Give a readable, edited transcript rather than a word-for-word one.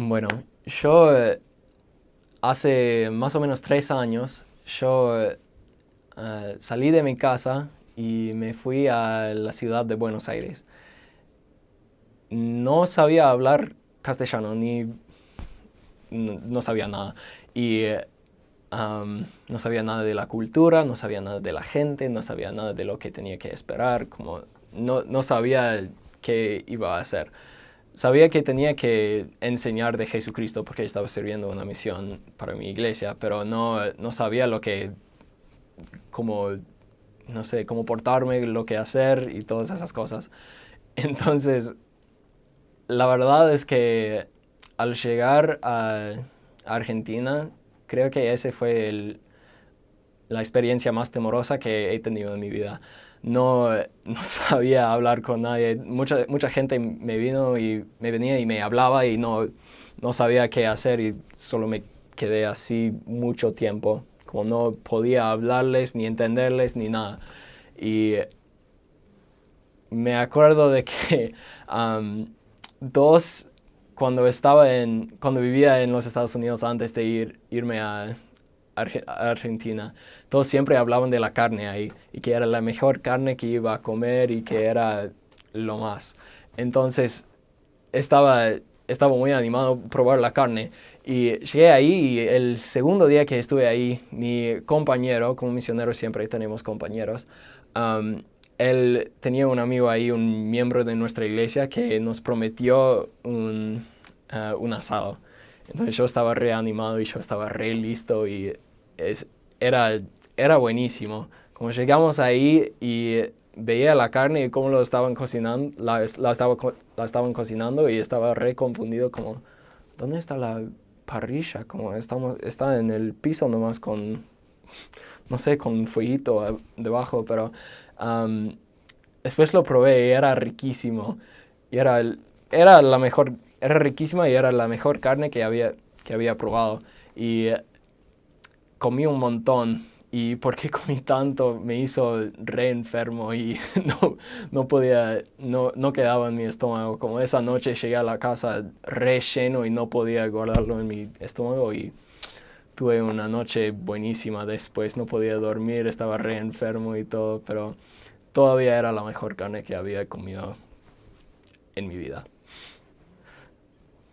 Bueno, yo hace más o menos 3 años, salí de mi casa y me fui a la ciudad de Buenos Aires. No sabía hablar castellano, no sabía nada. Y no sabía nada de la cultura, no sabía nada de la gente, no sabía nada de lo que tenía que esperar, como no sabía qué iba a hacer. Sabía que tenía que enseñar de Jesucristo porque estaba sirviendo una misión para mi iglesia, pero no sabía cómo, no sé, cómo portarme, lo que hacer y todas esas cosas. Entonces, la verdad es que al llegar a Argentina, creo que ese fue la experiencia más temorosa que he tenido en mi vida. No sabía hablar con nadie. Mucha gente me venía y me hablaba y no sabía qué hacer y solo me quedé así mucho tiempo. Como no podía hablarles, ni entenderles, ni nada. Y me acuerdo de que um, dos, cuando vivía en los Estados Unidos antes de irme a Argentina, todos siempre hablaban de la carne ahí y que era la mejor carne que iba a comer y que era lo más. Entonces estaba, estaba muy animado a probar la carne y llegué ahí y el segundo día que estuve ahí, mi compañero, como misionero siempre tenemos compañeros, um, él tenía un amigo ahí, un miembro de nuestra iglesia que nos prometió un asado. Entonces yo estaba re animado y yo estaba re listo y es, era, era buenísimo. Como llegamos ahí y veía la carne y cómo lo estaban cocinando, la estaban cocinando y estaba re confundido como, ¿dónde está la parrilla? Como está en el piso nomás con, no sé, con un fueguito debajo, pero um, después lo probé y era riquísimo. Y era la mejor, era riquísima y era la mejor carne que había probado. Y comí un montón. Y porque comí tanto me hizo re enfermo y no quedaba en mi estómago. Como esa noche llegué a la casa re lleno y no podía guardarlo en mi estómago y tuve una noche buenísima después. No podía dormir, estaba re enfermo y todo, pero todavía era la mejor carne que había comido en mi vida.